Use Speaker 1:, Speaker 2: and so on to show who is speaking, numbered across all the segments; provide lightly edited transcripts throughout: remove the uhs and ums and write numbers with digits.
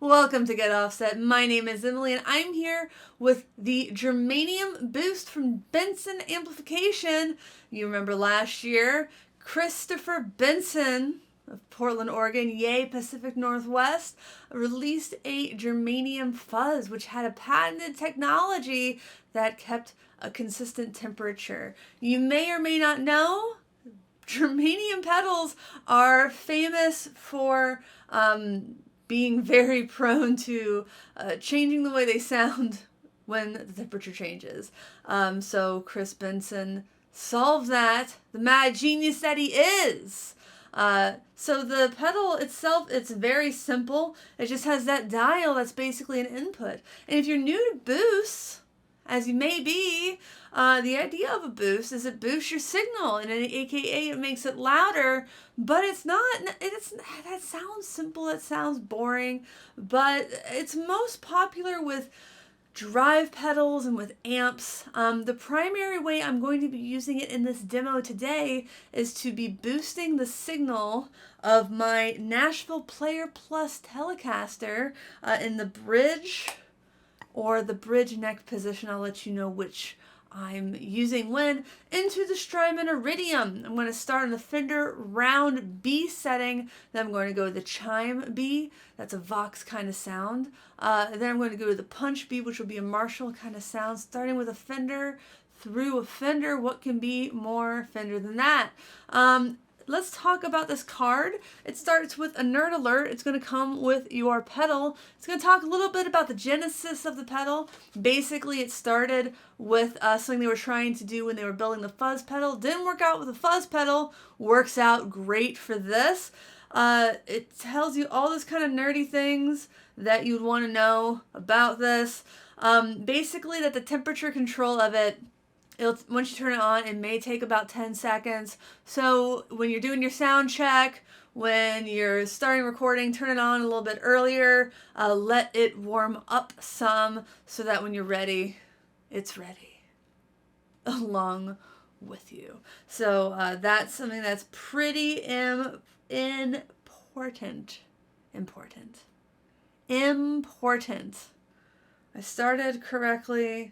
Speaker 1: Welcome to Get Offset. My name is Emily and I'm here with the Germanium Boost from Benson Amplification. You remember last year, Christopher Benson of Portland, Oregon, yay Pacific Northwest, released a Germanium fuzz which had a patented technology that kept a consistent temperature. You may or may not know, Germanium pedals are famous for being very prone to changing the way they sound when the temperature changes. So Chris Benson solved that, the mad genius that he is. So the pedal itself, it's very simple. It just has that dial that's basically an input. And if you're new to boosts, as you may be, the idea of a boost is it boosts your signal, and aka it makes it louder, but it's not, that sounds simple, that sounds boring, but it's most popular with drive pedals and with amps. The primary way I'm going to be using it in this demo today is to be boosting the signal of my Nashville Player Plus Telecaster in the bridge or the bridge neck position. I'll let you know which I'm using when, into the Strymon Iridium. I'm going to start in the Fender round B setting, then I'm going to go to the chime B, that's a Vox kind of sound, then I'm going to go to the punch B, which will be a Marshall kind of sound, starting with a Fender through a Fender. What can be more Fender than that? Let's talk about this card. It starts with a nerd alert. It's going to come with your pedal. It's going to talk a little bit about the genesis of the pedal. Basically, it started with something they were trying to do when they were building the fuzz pedal. Didn't work out with the fuzz pedal. Works out great for this. It tells you all those kind of nerdy things that you'd want to know about this. Basically, that the temperature control of it, once you turn it on, it may take about 10 seconds. So when you're doing your sound check, when you're starting recording, turn it on a little bit earlier. Let it warm up some so that when you're ready, it's ready along with you. So that's something that's pretty important. I started correctly.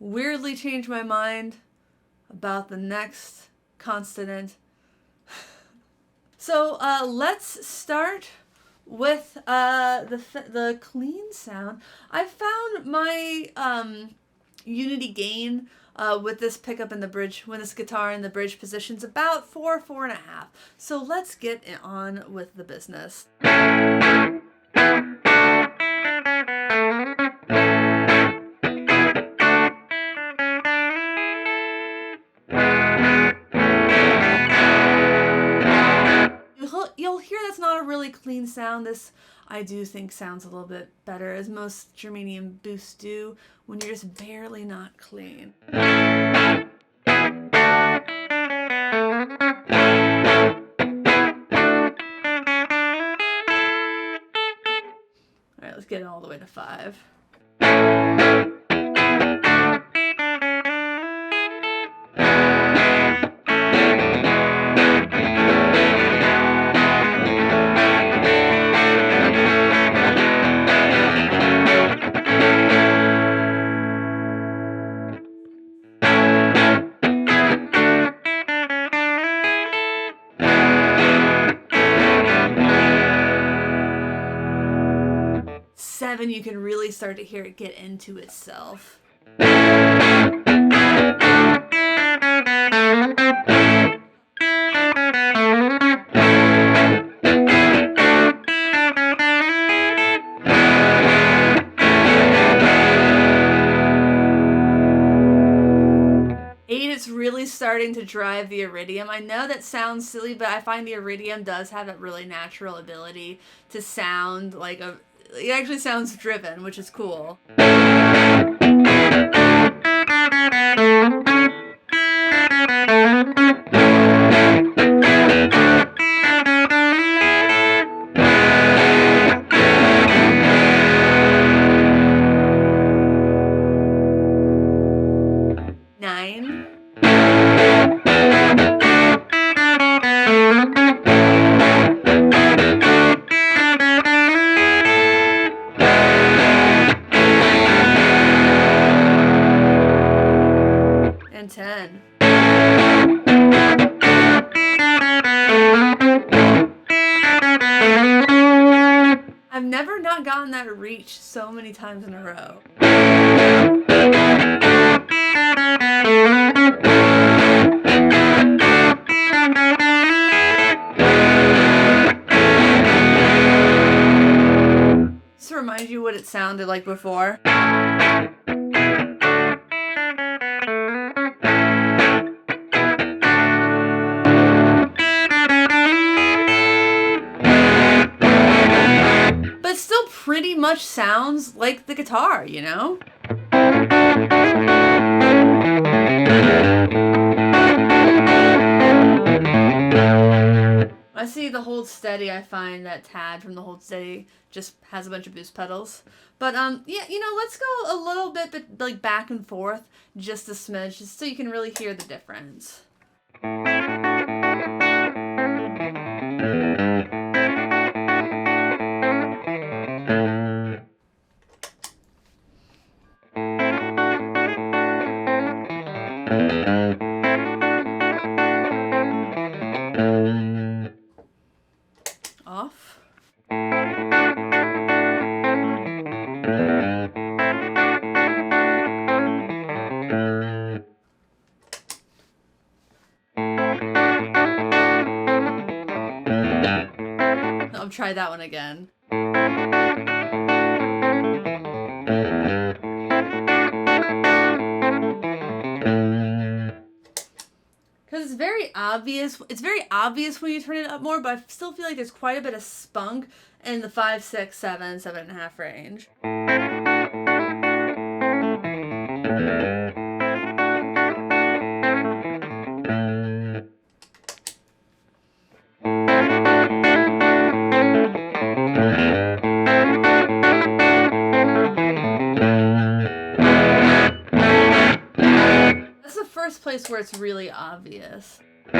Speaker 1: Weirdly changed my mind about the next consonant. So let's start with the clean sound. I found my unity gain with this pickup in the bridge, when this guitar in the bridge position's about 4.5. So let's get on with the business. You'll hear that's not a really clean sound. This, I do think, sounds a little bit better, as most Germanium boosts do, when you're just barely not clean. Alright, let's get it all the way to 5. You can really start to hear it get into itself. It's really starting to drive the Iridium. I know that sounds silly, but I find the Iridium does have that really natural ability to sound like it actually sounds driven, which is cool. 9. I've never not gotten that reach so many times in a row. Just to remind you what it sounded like before. But it still pretty much sounds like the guitar, you know? I see the hold steady. I find that Tad from the hold steady just has a bunch of boost pedals. But yeah, you know, let's go a little bit, but like back and forth, just a smidge, just so you can really hear the difference. Off. I'll try that one again. Because it's very obvious. It's very obvious when you turn it up more, but I still feel like there's quite a bit of spunk in the 5, 6, 7, 7.5 range. First place where it's really obvious. Shout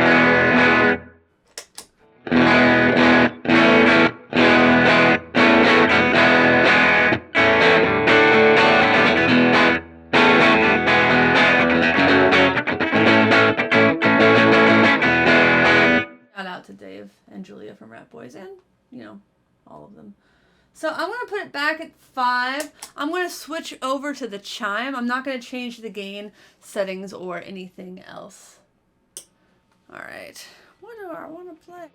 Speaker 1: out to Dave and Julia from Rat Boys, and you know, all of them. So I'm going to put it back at 5. I'm going to switch over to the chime. I'm not going to change the gain settings or anything else. All right. What do I want to play?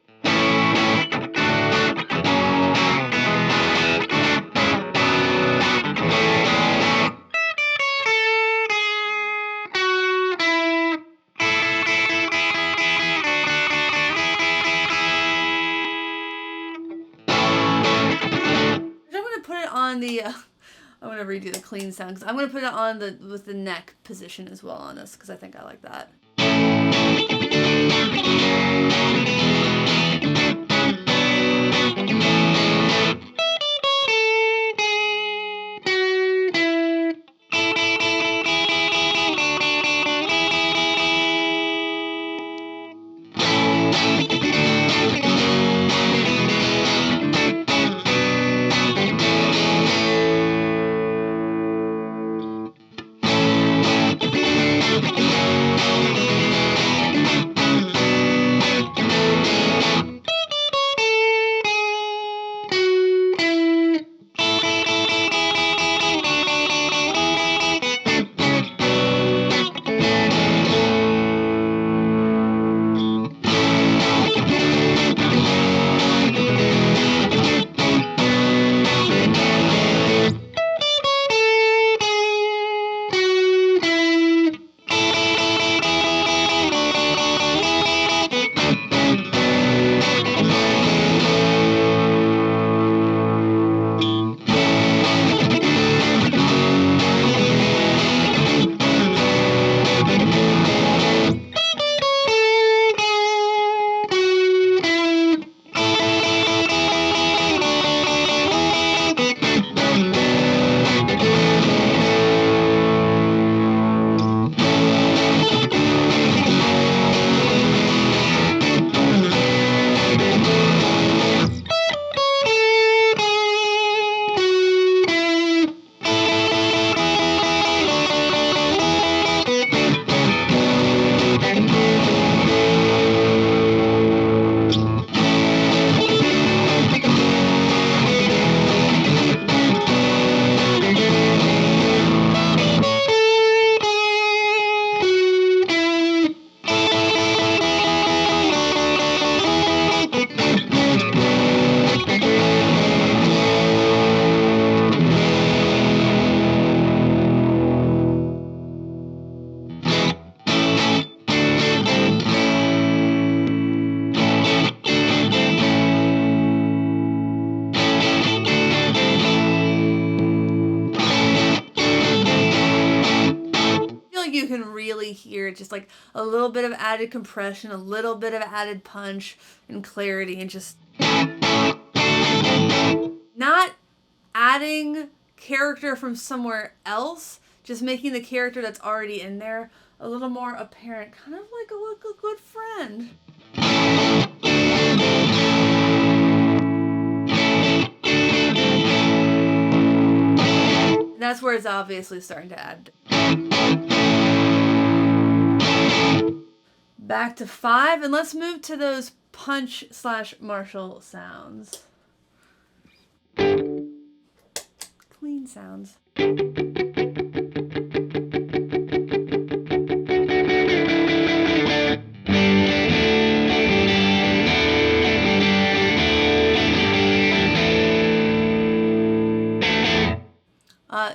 Speaker 1: On the I'm going to redo the clean sound because I'm going to put it on the with the neck position as well on this because I think I like that. can really hear just like a little bit of added compression, a little bit of added punch and clarity, and just not adding character from somewhere else, just making the character that's already in there a little more apparent, kind of like a good friend. That's where it's obviously starting to add. Back to 5, and let's move to those punch / Marshall sounds. Clean sounds.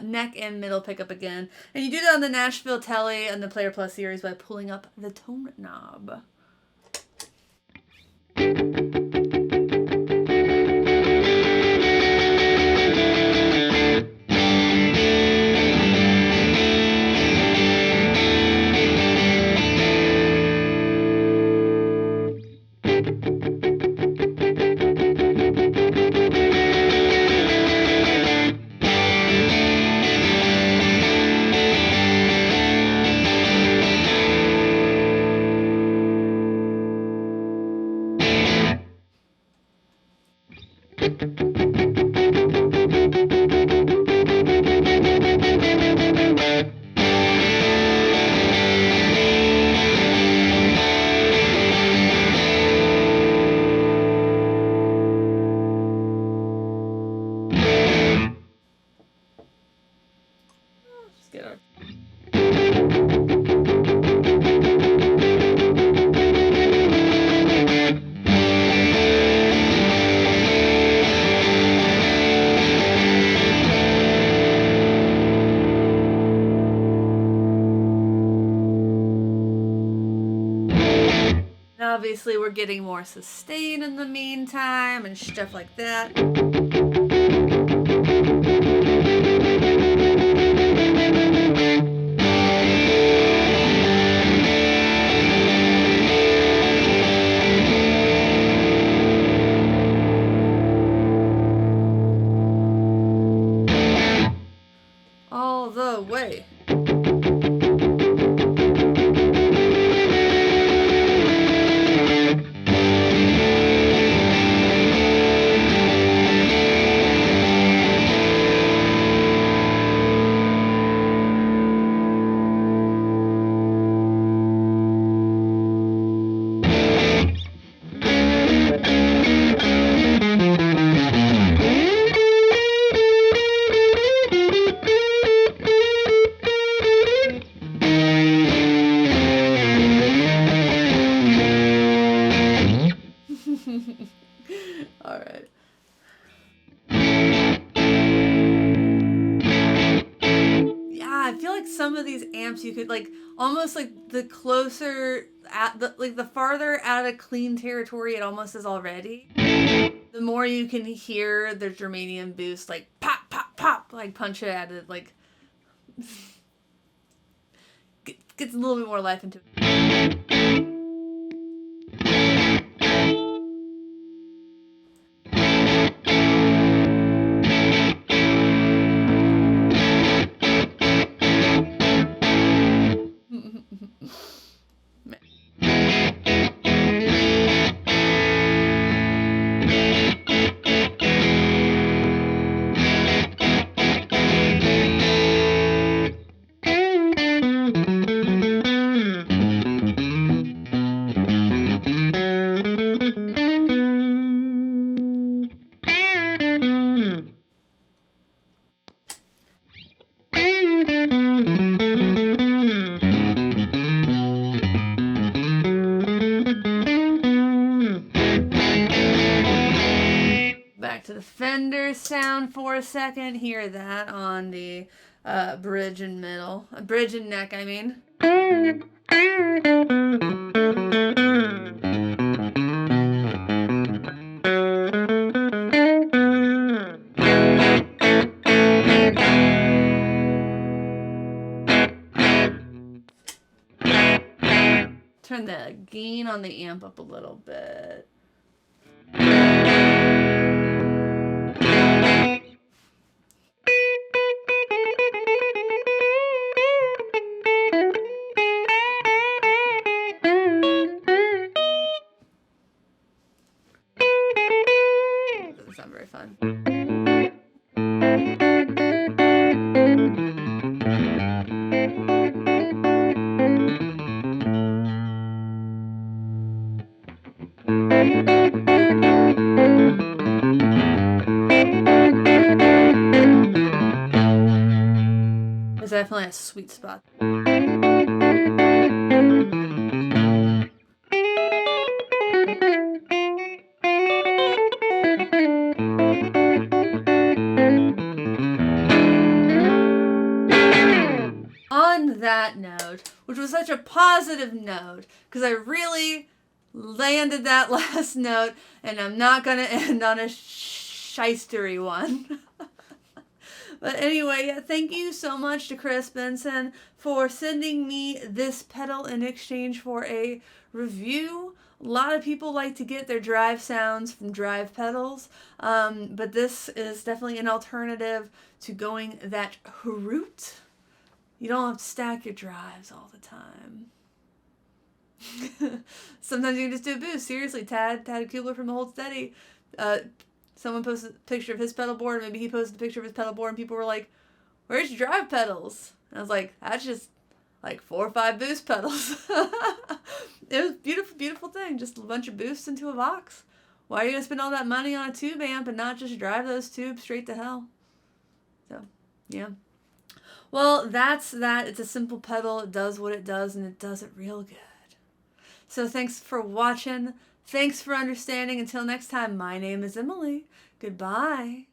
Speaker 1: Neck and middle pickup again. And you do that on the Nashville Tele and the Player Plus series by pulling up the tone knob. Obviously, we're getting more sustain in the meantime and stuff like that. All the way. All right. Yeah, I feel like some of these amps you could like almost like the closer at the farther out of clean territory it almost is already, the more you can hear the Germanium boost like pop pop pop, like punch it added, like gets a little bit more life into it. Back to the Fender sound for a second. Hear that on the bridge and neck, I mean. turn the gain on the amp up a little bit. Doesn't sound very fun. There's definitely a sweet spot. On that note, which was such a positive note, because I really landed that last note, and I'm not going to end on a shystery one. But anyway, yeah, thank you so much to Chris Benson for sending me this pedal in exchange for a review. A lot of people like to get their drive sounds from drive pedals, but this is definitely an alternative to going that route. You don't have to stack your drives all the time. Sometimes you can just do a boost. Seriously, Tad Kubler from the Hold Steady, someone posted a picture of his pedal board. Maybe he posted a picture of his pedal board, and people were like, "Where's your drive pedals?" And I was like, "That's just like 4 or 5 boost pedals." It was a beautiful, beautiful thing. Just a bunch of boosts into a box. Why are you gonna spend all that money on a tube amp and not just drive those tubes straight to hell? So, yeah. Well, that's that. It's a simple pedal. It does what it does, and it does it real good. So thanks for watching. Thanks for understanding. Until next time, my name is Emily. Goodbye.